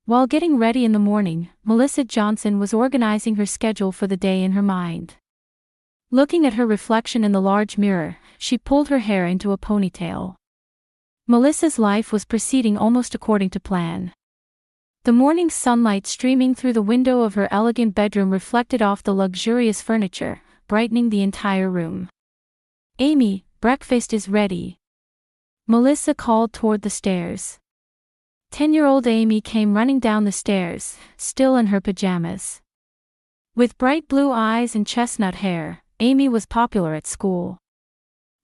While getting ready in the morning, Melissa Johnson was organizing her schedule for the day in her mind. Looking at her reflection in the large mirror, she pulled her hair into a ponytail. Melissa's life was proceeding almost according to plan. The morning sunlight streaming through the window of her elegant bedroom reflected off the luxurious furniture, brightening the entire room. "Amy, breakfast is ready," Melissa called toward the stairs. 10-year-old Amy came running down the stairs, still in her pajamas. With bright blue eyes and chestnut hair, Amy was popular at school.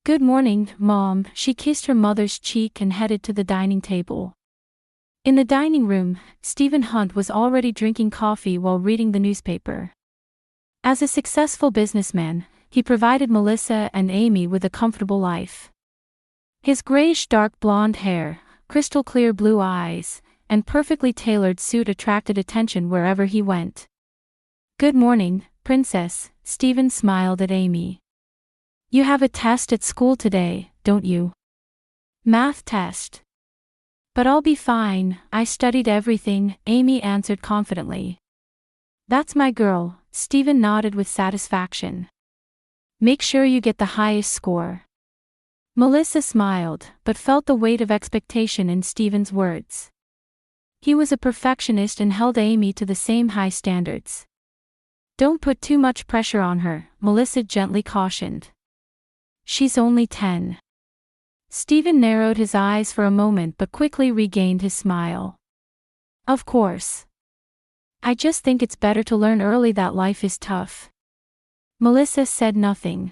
"Good morning, Mom," she kissed her mother's cheek and headed to the dining table. In the dining room, Stephen Hunt was already drinking coffee while reading the newspaper. As a successful businessman, he provided Melissa and Amy with a comfortable life. His grayish-dark blonde hair, crystal-clear blue eyes, and perfectly tailored suit attracted attention wherever he went. "Good morning, Princess," Stephen smiled at Amy. "You have a test at school today, don't you?" "Math test. But I'll be fine, I studied everything," Amy answered confidently. "That's my girl," Stephen nodded with satisfaction. "Make sure you get the highest score." Melissa smiled, but felt the weight of expectation in Stephen's words. He was a perfectionist and held Amy to the same high standards. "Don't put too much pressure on her," Melissa gently cautioned. "She's only 10. Stephen narrowed his eyes for a moment but quickly regained his smile. "Of course. I just think it's better to learn early that life is tough." Melissa said nothing.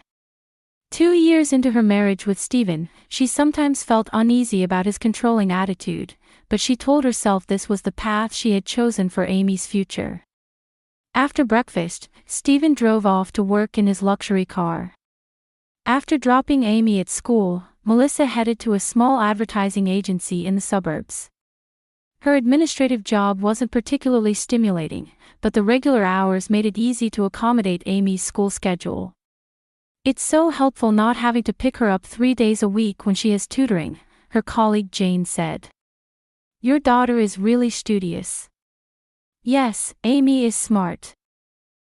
2 years into her marriage with Stephen, she sometimes felt uneasy about his controlling attitude, but she told herself this was the path she had chosen for Amy's future. After breakfast, Stephen drove off to work in his luxury car. After dropping Amy at school, Melissa headed to a small advertising agency in the suburbs. Her administrative job wasn't particularly stimulating, but the regular hours made it easy to accommodate Amy's school schedule. "It's so helpful not having to pick her up 3 days a week when she has tutoring," her colleague Jane said. "Your daughter is really studious." "Yes, Amy is smart.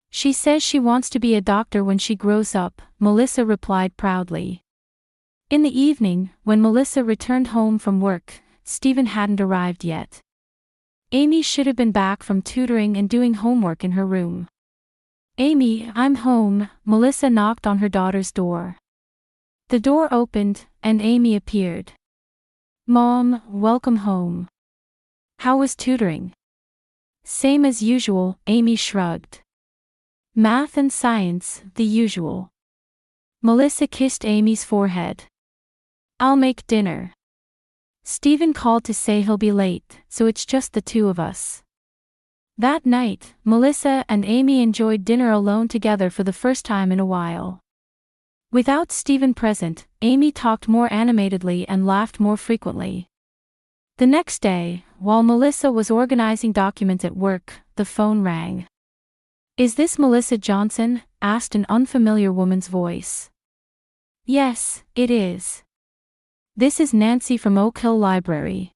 She says she wants to be a doctor when she grows up," Melissa replied proudly. In the evening, when Melissa returned home from work, Stephen hadn't arrived yet. Amy should have been back from tutoring and doing homework in her room. "Amy, I'm home," Melissa knocked on her daughter's door. The door opened, and Amy appeared. "Mom, welcome home. How was tutoring?" "Same as usual," Amy shrugged. "Math and science, the usual." Melissa kissed Amy's forehead. "I'll make dinner. Stephen called to say he'll be late, so it's just the two of us." That night, Melissa and Amy enjoyed dinner alone together for the first time in a while. Without Stephen present, Amy talked more animatedly and laughed more frequently. The next day, while Melissa was organizing documents at work, the phone rang. "Is this Melissa Johnson?" asked an unfamiliar woman's voice. "Yes, it is. This is Nancy from Oak Hill Library."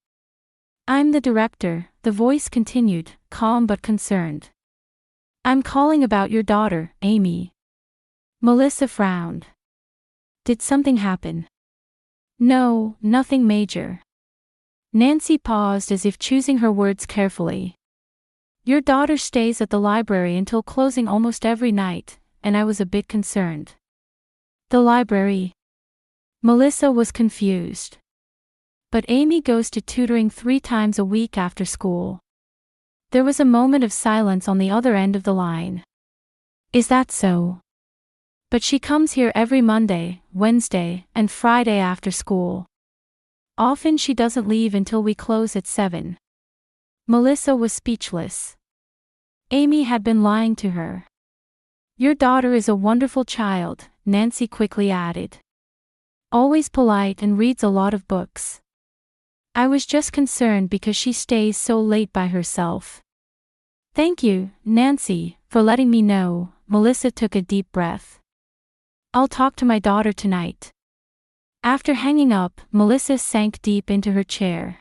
"I'm the director," the voice continued, calm but concerned. "I'm calling about your daughter, Amy." Melissa frowned. "Did something happen?" "No, nothing major." Nancy paused as if choosing her words carefully. "Your daughter stays at the library until closing almost every night, and I was a bit concerned." "The library?" Melissa was confused. "But Amy goes to tutoring 3 times a week after school." There was a moment of silence on the other end of the line. "Is that so?" "But she comes here every Monday, Wednesday, and Friday after school. Often she doesn't leave until we close at 7. Melissa was speechless. Amy had been lying to her. "Your daughter is a wonderful child," Nancy quickly added. "Always polite and reads a lot of books. I was just concerned because she stays so late by herself." "Thank you, Nancy, for letting me know," Melissa took a deep breath. "I'll talk to my daughter tonight." After hanging up, Melissa sank deep into her chair.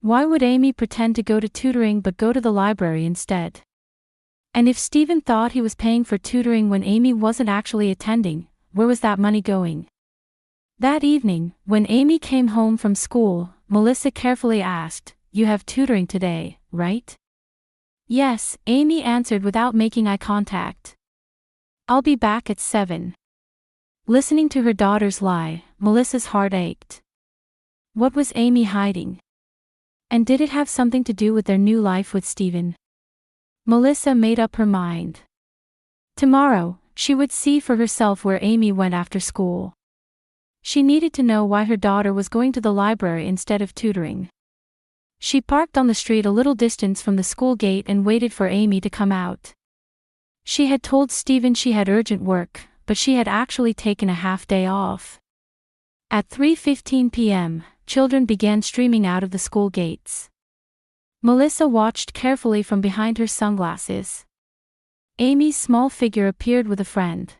Why would Amy pretend to go to tutoring but go to the library instead? And if Stephen thought he was paying for tutoring when Amy wasn't actually attending, where was that money going? That evening, when Amy came home from school, Melissa carefully asked, "You have tutoring today, right?" "Yes," Amy answered without making eye contact. "I'll be back at 7. Listening to her daughter's lie, Melissa's heart ached. What was Amy hiding? And did it have something to do with their new life with Stephen? Melissa made up her mind. Tomorrow, she would see for herself where Amy went after school. She needed to know why her daughter was going to the library instead of tutoring. She parked on the street a little distance from the school gate and waited for Amy to come out. She had told Stephen she had urgent work, but she had actually taken a half-day off. At 3:15 p.m., children began streaming out of the school gates. Melissa watched carefully from behind her sunglasses. Amy's small figure appeared with a friend.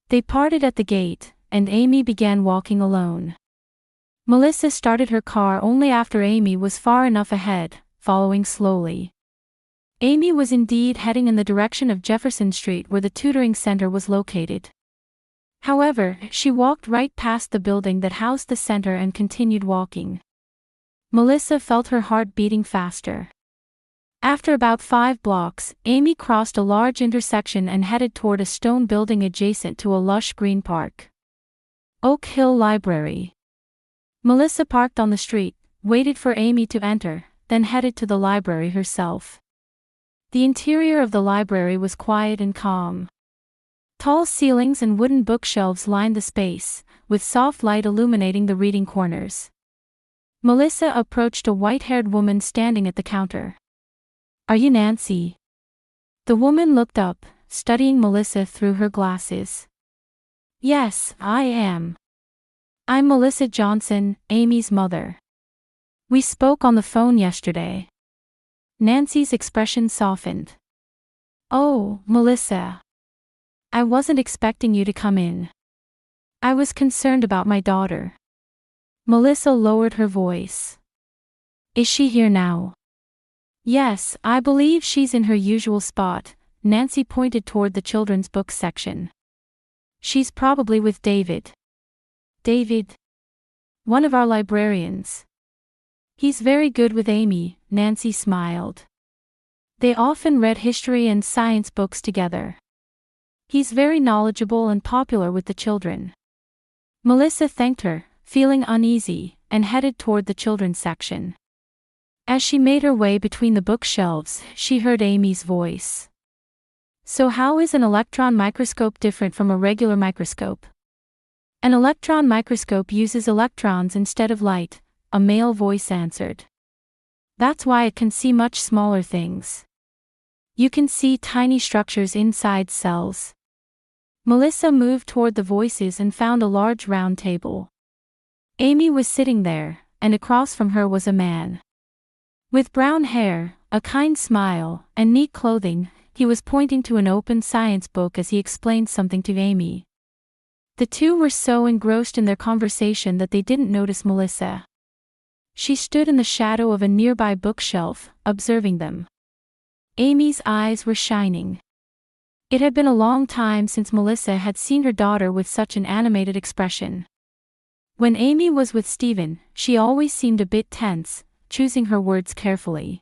They parted at the gate, and Amy began walking alone. Melissa started her car only after Amy was far enough ahead, following slowly. Amy was indeed heading in the direction of Jefferson Street where the tutoring center was located. However, she walked right past the building that housed the center and continued walking. Melissa felt her heart beating faster. After about 5 blocks, Amy crossed a large intersection and headed toward a stone building adjacent to a lush green park. Oak Hill Library. Melissa parked on the street, waited for Amy to enter, then headed to the library herself. The interior of the library was quiet and calm. Tall ceilings and wooden bookshelves lined the space, with soft light illuminating the reading corners. Melissa approached a white-haired woman standing at the counter. "Are you Nancy?" The woman looked up, studying Melissa through her glasses. "Yes, I am. I'm Melissa Johnson, Amy's mother. We spoke on the phone yesterday." Nancy's expression softened. "Oh, Melissa. I wasn't expecting you to come in. I was concerned about my daughter." Melissa lowered her voice. "Is she here now?" "Yes, I believe she's in her usual spot." Nancy pointed toward the children's books section. "She's probably with David." "David?" "One of our librarians. He's very good with Amy," Nancy smiled. "They often read history and science books together. He's very knowledgeable and popular with the children." Melissa thanked her, feeling uneasy, and headed toward the children's section. As she made her way between the bookshelves, she heard Amy's voice. "So how is an electron microscope different from a regular microscope?" "An electron microscope uses electrons instead of light," a male voice answered. "That's why it can see much smaller things. You can see tiny structures inside cells." Melissa moved toward the voices and found a large round table. Amy was sitting there, and across from her was a man. With brown hair, a kind smile, and neat clothing, he was pointing to an open science book as he explained something to Amy. The two were so engrossed in their conversation that they didn't notice Melissa. She stood in the shadow of a nearby bookshelf, observing them. Amy's eyes were shining. It had been a long time since Melissa had seen her daughter with such an animated expression. When Amy was with Stephen, she always seemed a bit tense, choosing her words carefully.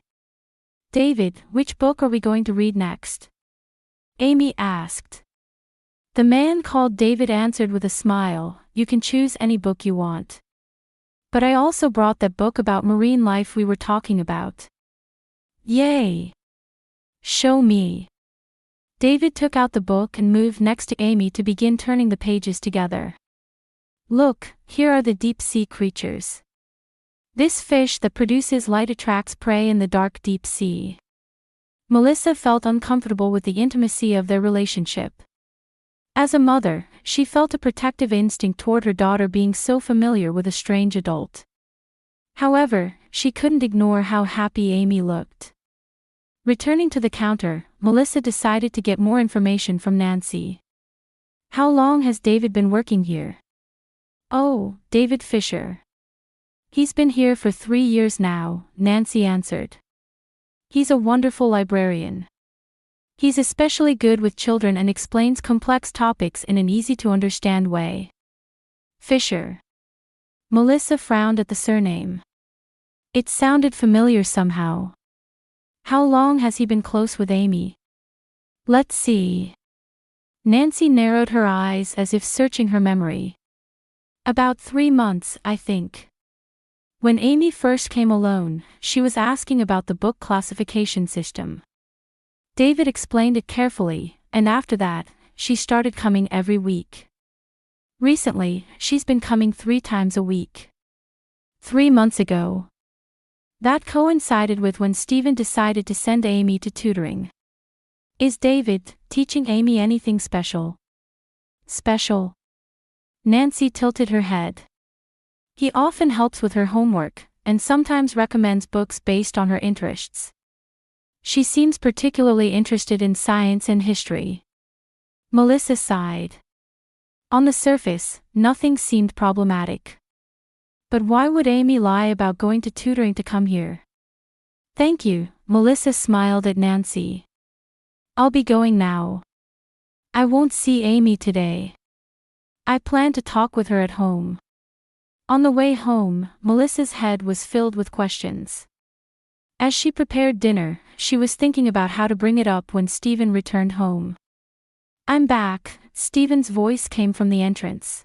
"David, which book are we going to read next?" Amy asked. The man called David answered with a smile, "You can choose any book you want. But I also brought that book about marine life we were talking about." "Yay! Show me." David took out the book and moved next to Amy to begin turning the pages together. "Look, here are the deep-sea creatures. This fish that produces light attracts prey in the dark deep sea." Melissa felt uncomfortable with the intimacy of their relationship. As a mother, she felt a protective instinct toward her daughter being so familiar with a strange adult. However, she couldn't ignore how happy Amy looked. Returning to the counter, Melissa decided to get more information from Nancy. "How long has David been working here?" "Oh, David Fisher. He's been here for 3 years now, Nancy answered. He's a wonderful librarian. He's especially good with children and explains complex topics in an easy-to-understand way. Fisher. Melissa frowned at the surname. It sounded familiar somehow. How long has he been close with Amy? Let's see. Nancy narrowed her eyes as if searching her memory. About 3 months, I think. When Amy first came alone, she was asking about the book classification system. David explained it carefully, and after that, she started coming every week. Recently, she's been coming 3 times a week. 3 months ago. That coincided with when Stephen decided to send Amy to tutoring. Is David teaching Amy anything special? Special? Nancy tilted her head. He often helps with her homework, and sometimes recommends books based on her interests. She seems particularly interested in science and history. Melissa sighed. On the surface, nothing seemed problematic. But why would Amy lie about going to tutoring to come here? Thank you, Melissa smiled at Nancy. I'll be going now. I won't see Amy today. I plan to talk with her at home. On the way home, Melissa's head was filled with questions. As she prepared dinner, she was thinking about how to bring it up when Stephen returned home. I'm back, Stephen's voice came from the entrance.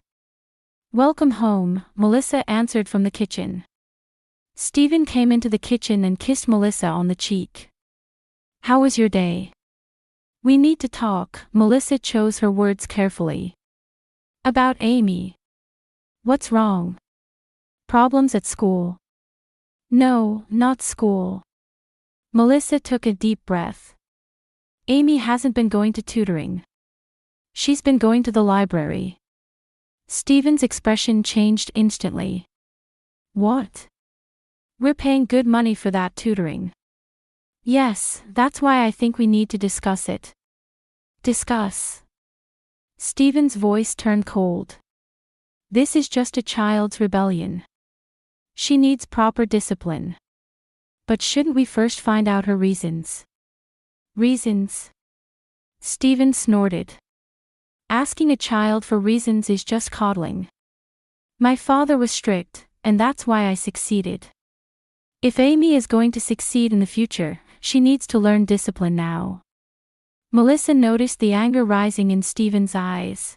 Welcome home, Melissa answered from the kitchen. Stephen came into the kitchen and kissed Melissa on the cheek. How was your day? We need to talk, Melissa chose her words carefully. About Amy. What's wrong? Problems at school? No, not school. Melissa took a deep breath. Amy hasn't been going to tutoring. She's been going to the library. Stephen's expression changed instantly. What? We're paying good money for that tutoring. Yes, that's why I think we need to discuss it. Discuss. Stephen's voice turned cold. This is just a child's rebellion. She needs proper discipline. But shouldn't we first find out her reasons? Reasons? Stephen snorted. Asking a child for reasons is just coddling. My father was strict, and that's why I succeeded. If Amy is going to succeed in the future, she needs to learn discipline now. Melissa noticed the anger rising in Stephen's eyes.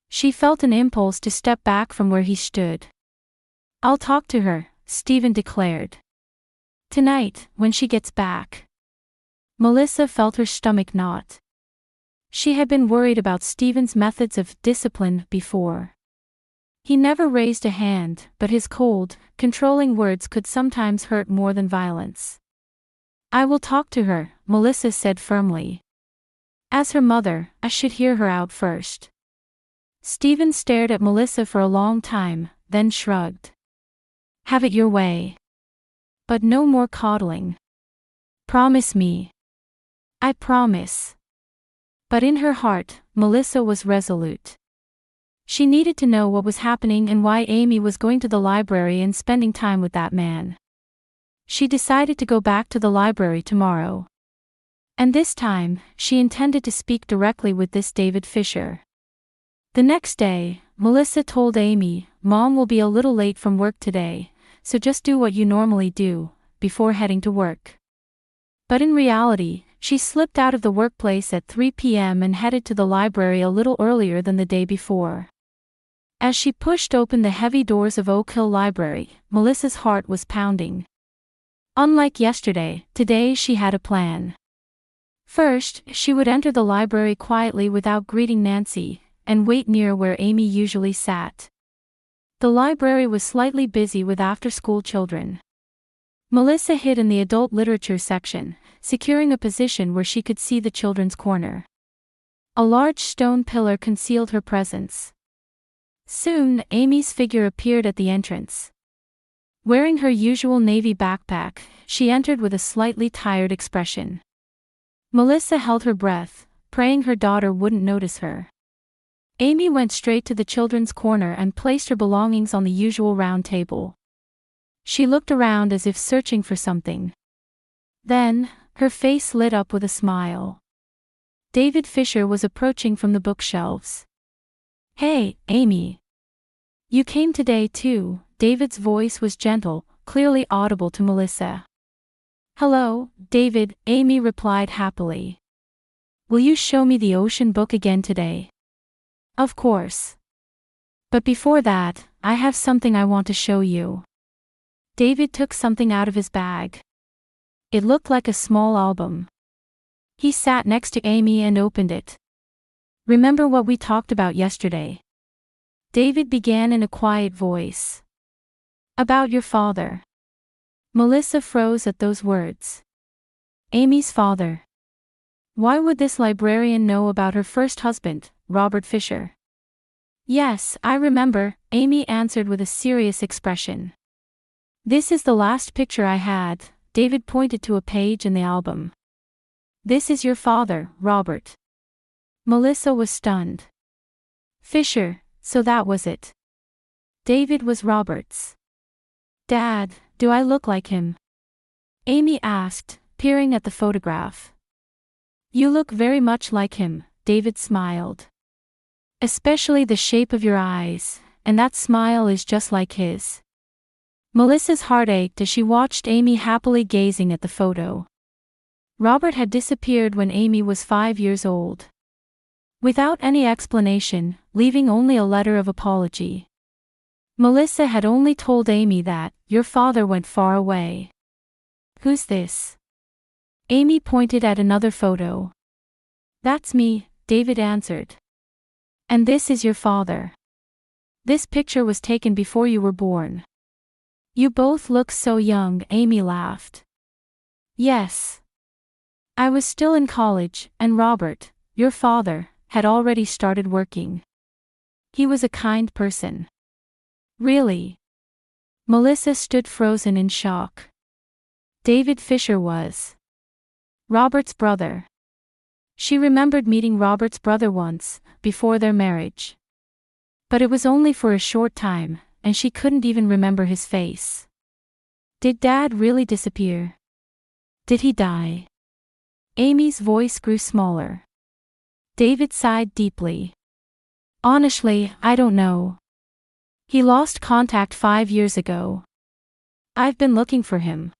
She felt an impulse to step back from where he stood. I'll talk to her, Stephen declared. Tonight, when she gets back. Melissa felt her stomach knot. She had been worried about Stephen's methods of discipline before. He never raised a hand, but his cold, controlling words could sometimes hurt more than violence. I will talk to her, Melissa said firmly. As her mother, I should hear her out first. Stephen stared at Melissa for a long time, then shrugged. Have it your way. But no more coddling. Promise me. I promise. But in her heart, Melissa was resolute. She needed to know what was happening and why Amy was going to the library and spending time with that man. She decided to go back to the library tomorrow. And this time, she intended to speak directly with this David Fisher. The next day, Melissa told Amy, Mom will be a little late from work today, so just do what you normally do, before heading to work. But in reality, she slipped out of the workplace at 3 p.m. and headed to the library a little earlier than the day before. As she pushed open the heavy doors of Oak Hill Library, Melissa's heart was pounding. Unlike yesterday, today she had a plan. First, she would enter the library quietly without greeting Nancy, and wait near where Amy usually sat. The library was slightly busy with after-school children. Melissa hid in the adult literature section, securing a position where she could see the children's corner. A large stone pillar concealed her presence. Soon, Amy's figure appeared at the entrance. Wearing her usual navy backpack, she entered with a slightly tired expression. Melissa held her breath, praying her daughter wouldn't notice her. Amy went straight to the children's corner and placed her belongings on the usual round table. She looked around as if searching for something. Then, her face lit up with a smile. David Fisher was approaching from the bookshelves. "Hey, Amy. You came today too." David's voice was gentle, clearly audible to Melissa. "Hello, David," Amy replied happily. "Will you show me the ocean book again today?" "Of course. But before that, I have something I want to show you." David took something out of his bag. It looked like a small album. He sat next to Amy and opened it. "Remember what we talked about yesterday?" David began in a quiet voice. "About your father." Melissa froze at those words. Amy's father. Why would this librarian know about her first husband, Robert Fisher? "Yes, I remember," Amy answered with a serious expression. "This is the last picture I had." David pointed to a page in the album. "This is your father, Robert." Melissa was stunned. Fisher, so that was it. David was Robert's dad. "Do I look like him?" Amy asked, peering at the photograph. "You look very much like him," David smiled. "Especially the shape of your eyes, and that smile is just like his." Melissa's heart ached as she watched Amy happily gazing at the photo. Robert had disappeared when Amy was 5 years old. Without any explanation, leaving only a letter of apology. Melissa had only told Amy that, "Your father went far away." "Who's this?" Amy pointed at another photo. "That's me," David answered. "And this is your father. This picture was taken before you were born." "You both look so young," Amy laughed. "Yes. I was still in college, and Robert, your father, had already started working. He was a kind person." "Really?" Melissa stood frozen in shock. David Fisher was Robert's brother. She remembered meeting Robert's brother once, before their marriage. But it was only for a short time, and she couldn't even remember his face. Did Dad really disappear? Did he die? Amy's voice grew smaller. David sighed deeply. "Honestly, I don't know. He lost contact 5 years ago. I've been looking for him.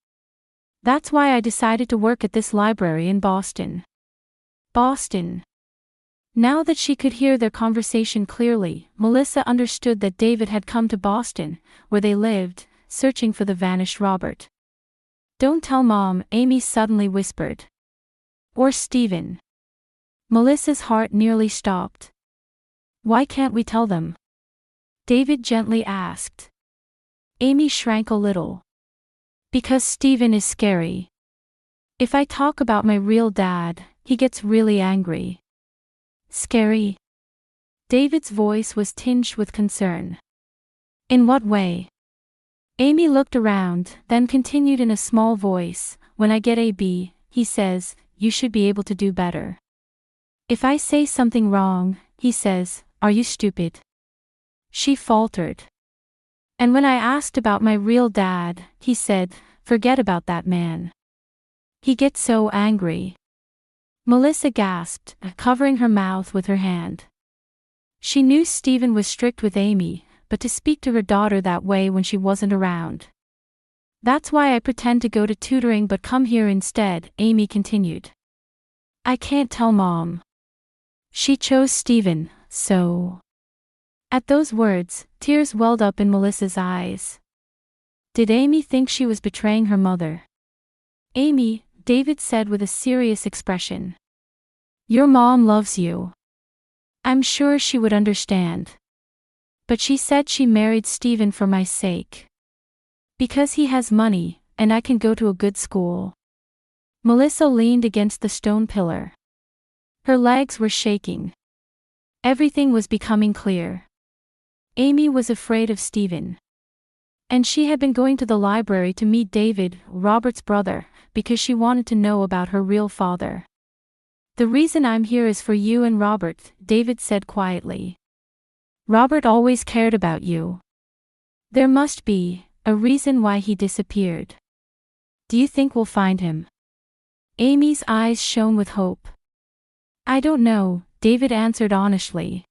That's why I decided to work at this library in Boston." Boston. Now that she could hear their conversation clearly, Melissa understood that David had come to Boston, where they lived, searching for the vanished Robert. "Don't tell Mom," Amy suddenly whispered. "Or Stephen." Melissa's heart nearly stopped. "Why can't we tell them?" David gently asked. Amy shrank a little. "Because Stephen is scary. If I talk about my real dad, he gets really angry." "Scary?" David's voice was tinged with concern. "In what way?" Amy looked around, then continued in a small voice, "When I get a B, he says, you should be able to do better. If I say something wrong, he says, are you stupid?" She faltered. "And when I asked about my real dad, he said, forget about that man. He gets so angry." Melissa gasped, covering her mouth with her hand. She knew Stephen was strict with Amy, but to speak to her daughter that way when she wasn't around. "That's why I pretend to go to tutoring but come here instead," Amy continued. "I can't tell Mom. She chose Stephen, so..." At those words, tears welled up in Melissa's eyes. Did Amy think she was betraying her mother? "Amy," David said with a serious expression. "Your mom loves you. I'm sure she would understand. But she said she married Stephen for my sake. Because he has money, and I can go to a good school." Melissa leaned against the stone pillar. Her legs were shaking. Everything was becoming clear. Amy was afraid of Stephen. And she had been going to the library to meet David, Robert's brother, because she wanted to know about her real father. "The reason I'm here is for you and Robert," David said quietly. "Robert always cared about you. There must be," a reason why he disappeared. Do you think we'll find him? Amy's eyes shone with hope. I don't know, David answered honestly.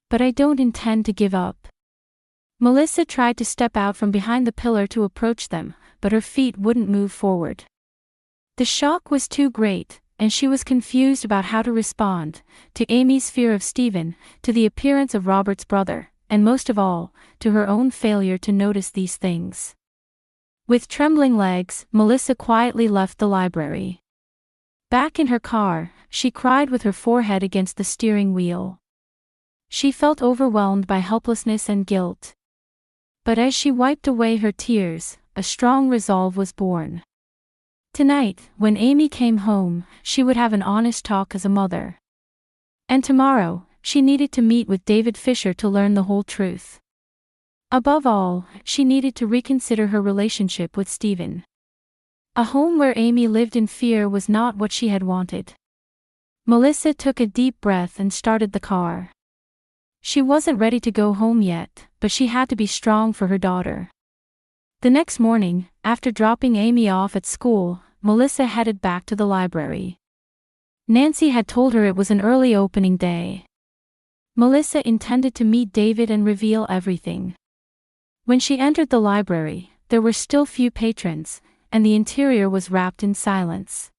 But I don't intend to give up. Melissa tried to step out from behind the pillar to approach them, but her feet wouldn't move forward. The shock was too great, and she was confused about how to respond, to Amy's fear of Stephen, to the appearance of Robert's brother, and most of all, to her own failure to notice these things. With trembling legs, Melissa quietly left the library. Back in her car, she cried with her forehead against the steering wheel. She felt overwhelmed by helplessness and guilt. But as she wiped away her tears, a strong resolve was born. Tonight, when Amy came home, she would have an honest talk as a mother. And tomorrow, she needed to meet with David Fisher to learn the whole truth. Above all, she needed to reconsider her relationship with Stephen. A home where Amy lived in fear was not what she had wanted. Melissa took a deep breath and started the car. She wasn't ready to go home yet, but she had to be strong for her daughter. The next morning, after dropping Amy off at school, Melissa headed back to the library. Nancy had told her it was an early opening day. Melissa intended to meet David and reveal everything. When she entered the library, there were still few patrons, and the interior was wrapped in silence.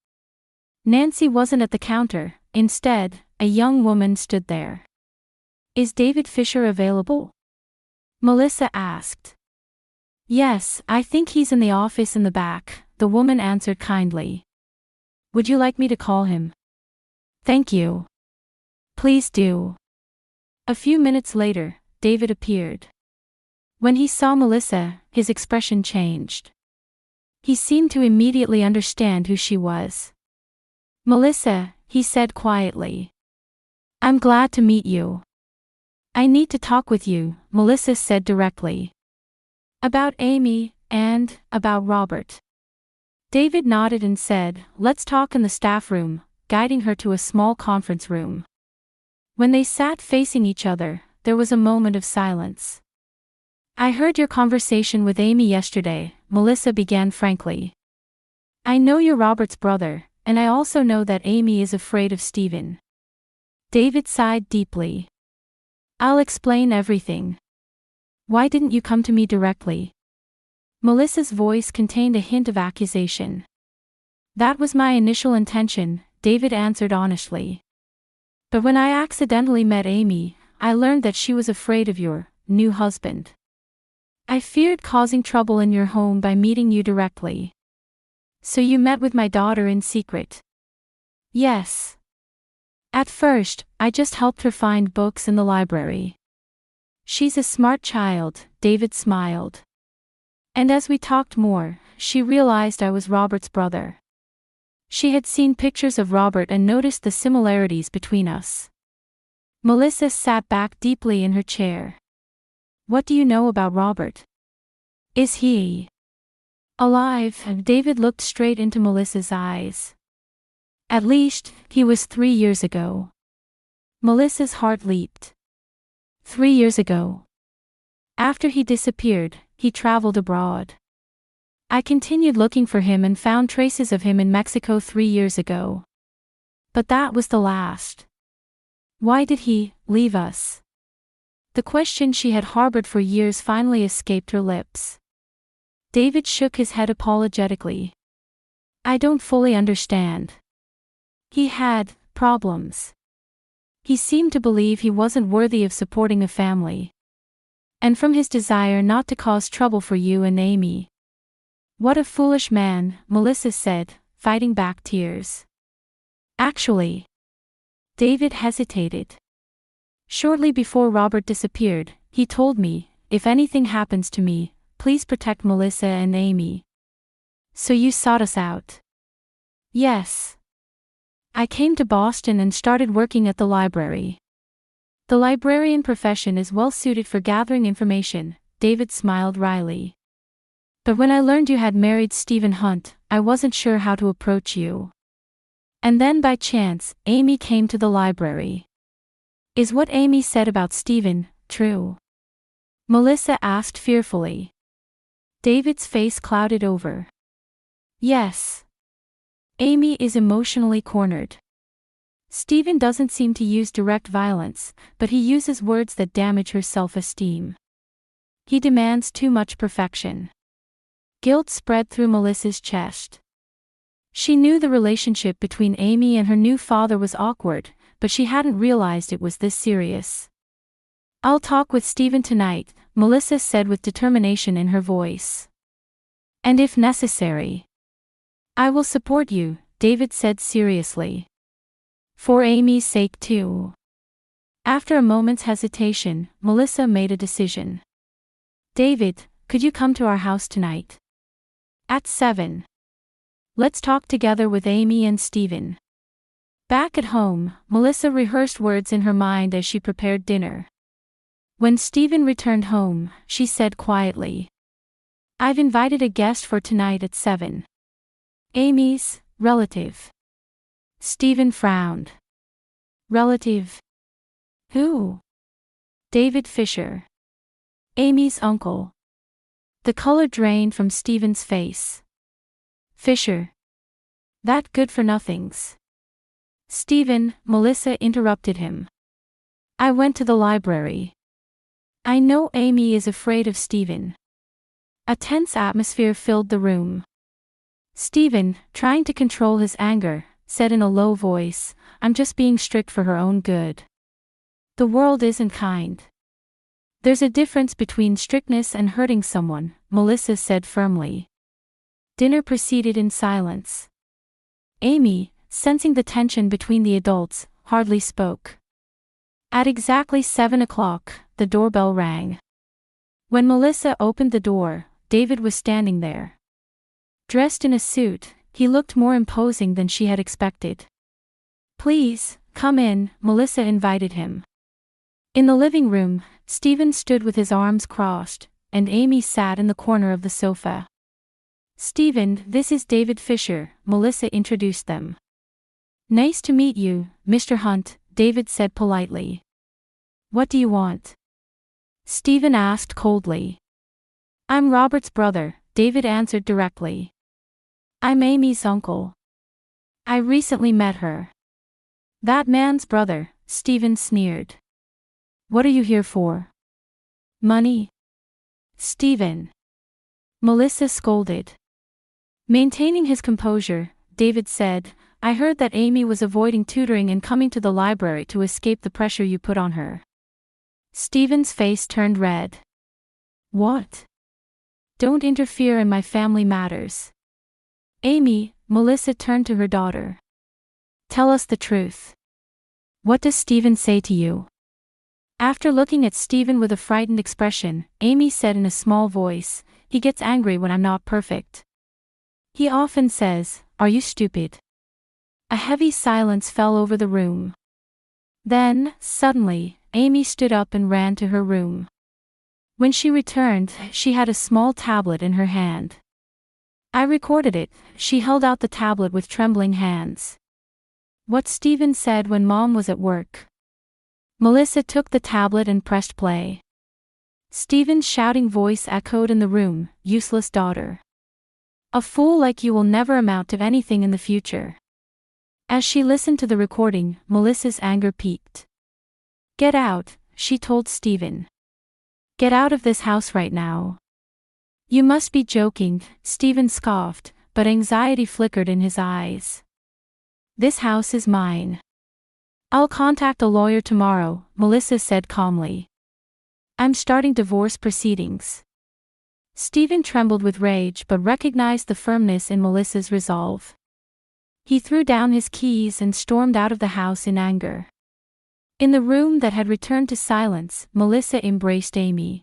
Nancy wasn't at the counter. Instead, a young woman stood there. "Is David Fisher available?" Melissa asked. "Yes, I think he's in the office in the back," the woman answered kindly. "Would you like me to call him?" "Thank you." "Please do." A few minutes later, David appeared. When he saw Melissa, his expression changed. He seemed to immediately understand who she was. "Melissa," he said quietly. "I'm glad to meet you." "I need to talk with you," Melissa said directly. "About Amy, and about Robert." David nodded and said, "Let's talk in the staff room," guiding her to a small conference room. When they sat facing each other, there was a moment of silence. "I heard your conversation with Amy yesterday," Melissa began frankly. "I know you're Robert's brother, and I also know that Amy is afraid of Stephen." David sighed deeply. "I'll explain everything. Why didn't you come to me directly?" Melissa's voice contained a hint of accusation. "That was my initial intention," David answered honestly. "But when I accidentally met Amy, I learned that she was afraid of your new husband. I feared causing trouble in your home by meeting you directly. So you met with my daughter in secret." "Yes. At first, I just helped her find books in the library. She's a smart child," David smiled. "And as we talked more, she realized I was Robert's brother. She had seen pictures of Robert and noticed the similarities between us." Melissa sat back deeply in her chair. "What do you know about Robert? Is he alive?" David looked straight into Melissa's eyes. "At least, he was 3 years ago." Melissa's heart leaped. 3 years ago. After he disappeared, he traveled abroad. I continued looking for him and found traces of him in Mexico 3 years ago. But that was the last. Why did he leave us? The question she had harbored for years finally escaped her lips. David shook his head apologetically. "I don't fully understand. He had problems. He seemed to believe he wasn't worthy of supporting a family. And from his desire not to cause trouble for you and Amy." "What a foolish man," Melissa said, fighting back tears. "Actually." David hesitated. "Shortly before Robert disappeared, he told me, if anything happens to me, please protect Melissa and Amy. So you sought us out." "Yes. I came to Boston and started working at the library. The librarian profession is well suited for gathering information," David smiled wryly. "But when I learned you had married Stephen Hunt, I wasn't sure how to approach you. And then by chance, Amy came to the library. Is what Amy said about Stephen true?" Melissa asked fearfully. David's face clouded over. Yes. Amy is emotionally cornered. Stephen doesn't seem to use direct violence, but he uses words that damage her self-esteem. He demands too much perfection. Guilt spread through Melissa's chest. She knew the relationship between Amy and her new father was awkward, but she hadn't realized it was this serious. I'll talk with Stephen tonight, Melissa said with determination in her voice. And if necessary, I will support you, David said seriously. For Amy's sake too. After a moment's hesitation, Melissa made a decision. David, could you come to our house tonight? At 7. Let's talk together with Amy and Stephen. Back at home, Melissa rehearsed words in her mind as she prepared dinner. When Stephen returned home, she said quietly, I've invited a guest for tonight at 7. Amy's relative. Stephen frowned. Relative? Who? David Fisher. Amy's uncle. The color drained from Stephen's face. Fisher. That good-for-nothings. Stephen, Melissa interrupted him. I went to the library. I know Amy is afraid of Stephen. A tense atmosphere filled the room. Stephen, trying to control his anger, said in a low voice, I'm just being strict for her own good. The world isn't kind. There's a difference between strictness and hurting someone, Melissa said firmly. Dinner proceeded in silence. Amy, sensing the tension between the adults, hardly spoke. At exactly 7 o'clock, the doorbell rang. When Melissa opened the door, David was standing there. Dressed in a suit, he looked more imposing than she had expected. Please, come in, Melissa invited him. In the living room, Stephen stood with his arms crossed, and Amy sat in the corner of the sofa. Stephen, this is David Fisher, Melissa introduced them. Nice to meet you, Mr. Hunt, David said politely. What do you want? Stephen asked coldly. I'm Robert's brother, David answered directly. I'm Amy's uncle. I recently met her. That man's brother, Stephen sneered. What are you here for? Money? Stephen. Melissa scolded. Maintaining his composure, David said, I heard that Amy was avoiding tutoring and coming to the library to escape the pressure you put on her. Stephen's face turned red. What? Don't interfere in my family matters. Amy, Melissa turned to her daughter. Tell us the truth. What does Stephen say to you? After looking at Stephen with a frightened expression, Amy said in a small voice, he gets angry when I'm not perfect. He often says, are you stupid? A heavy silence fell over the room. Then, suddenly, Amy stood up and ran to her room. When she returned, she had a small tablet in her hand. I recorded it, she held out the tablet with trembling hands. What Stephen said when Mom was at work. Melissa took the tablet and pressed play. Stephen's shouting voice echoed in the room, useless daughter. A fool like you will never amount to anything in the future. As she listened to the recording, Melissa's anger peaked. Get out, she told Stephen. Get out of this house right now. You must be joking, Stephen scoffed, but anxiety flickered in his eyes. This house is mine. I'll contact a lawyer tomorrow, Melissa said calmly. I'm starting divorce proceedings. Stephen trembled with rage but recognized the firmness in Melissa's resolve. He threw down his keys and stormed out of the house in anger. In the room that had returned to silence, Melissa embraced Amy.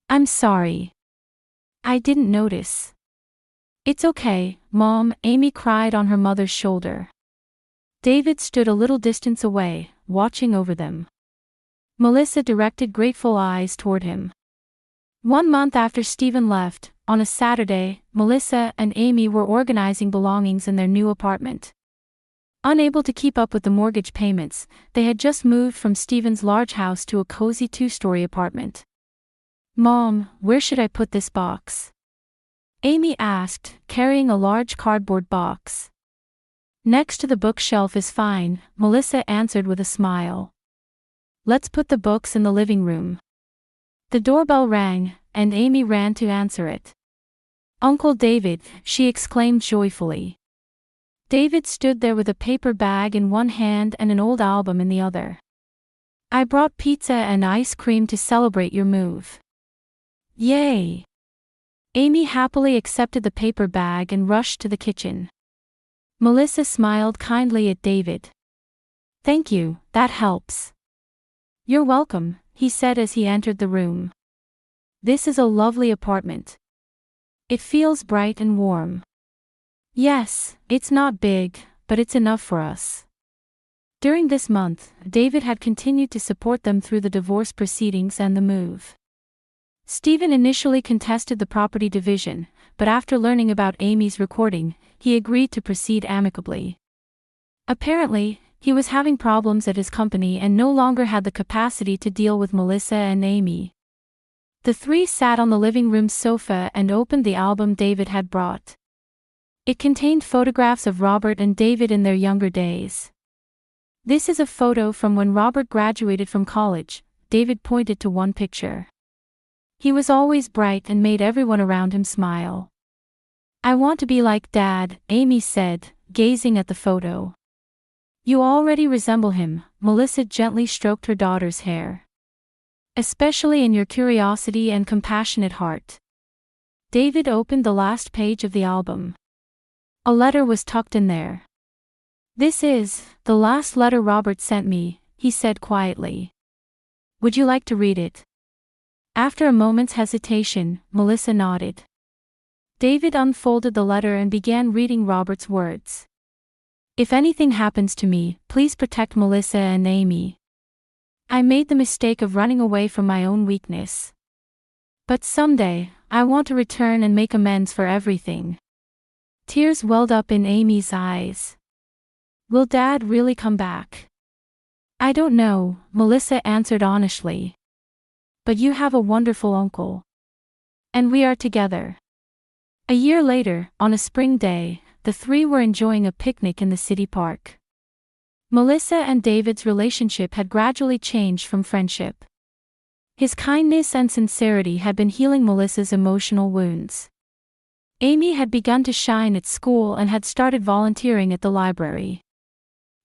I'm sorry. I didn't notice. It's okay, Mom, Amy cried on her mother's shoulder. David stood a little distance away, watching over them. Melissa directed grateful eyes toward him. 1 month after Stephen left, on a Saturday, Melissa and Amy were organizing belongings in their new apartment. Unable to keep up with the mortgage payments, they had just moved from Stephen's large house to a cozy 2-story apartment. Mom, where should I put this box? Amy asked, carrying a large cardboard box. Next to the bookshelf is fine, Melissa answered with a smile. Let's put the books in the living room. The doorbell rang, and Amy ran to answer it. Uncle David, she exclaimed joyfully. David stood there with a paper bag in one hand and an old album in the other. I brought pizza and ice cream to celebrate your move. Yay! Amy happily accepted the paper bag and rushed to the kitchen. Melissa smiled kindly at David. Thank you, that helps. You're welcome, he said as he entered the room. This is a lovely apartment. It feels bright and warm. Yes, it's not big, but it's enough for us. During this month, David had continued to support them through the divorce proceedings and the move. Stephen initially contested the property division, but after learning about Amy's recording, he agreed to proceed amicably. Apparently, he was having problems at his company and no longer had the capacity to deal with Melissa and Amy. The three sat on the living room sofa and opened the album David had brought. It contained photographs of Robert and David in their younger days. This is a photo from when Robert graduated from college, David pointed to one picture. He was always bright and made everyone around him smile. I want to be like Dad, Amy said, gazing at the photo. You already resemble him, Melissa gently stroked her daughter's hair. Especially in your curiosity and compassionate heart. David opened the last page of the album. A letter was tucked in there. This is the last letter Robert sent me, he said quietly. Would you like to read it? After a moment's hesitation, Melissa nodded. David unfolded the letter and began reading Robert's words. If anything happens to me, please protect Melissa and Amy. I made the mistake of running away from my own weakness. But someday, I want to return and make amends for everything. Tears welled up in Amy's eyes. Will Dad really come back? I don't know, Melissa answered honestly. But you have a wonderful uncle. And we are together. A year later, on a spring day, the three were enjoying a picnic in the city park. Melissa and David's relationship had gradually changed from friendship. His kindness and sincerity had been healing Melissa's emotional wounds. Amy had begun to shine at school and had started volunteering at the library.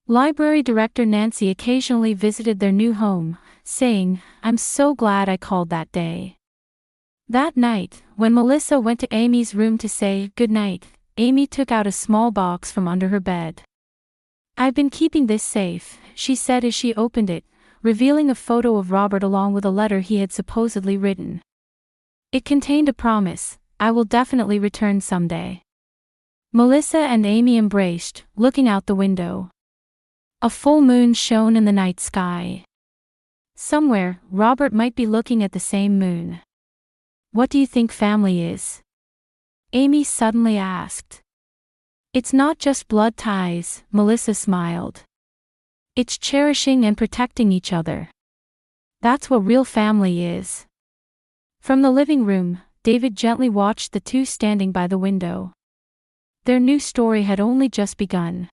Library director Nancy occasionally visited their new home, saying, I'm so glad I called that day. That night, when Melissa went to Amy's room to say goodnight, Amy took out a small box from under her bed. I've been keeping this safe, she said as she opened it, revealing a photo of Robert along with a letter he had supposedly written. It contained a promise, I will definitely return someday. Melissa and Amy embraced, looking out the window. A full moon shone in the night sky. Somewhere, Robert might be looking at the same moon. What do you think family is? Amy suddenly asked. It's not just blood ties, Melissa smiled. It's cherishing and protecting each other. That's what real family is. From the living room, David gently watched the two standing by the window. Their new story had only just begun.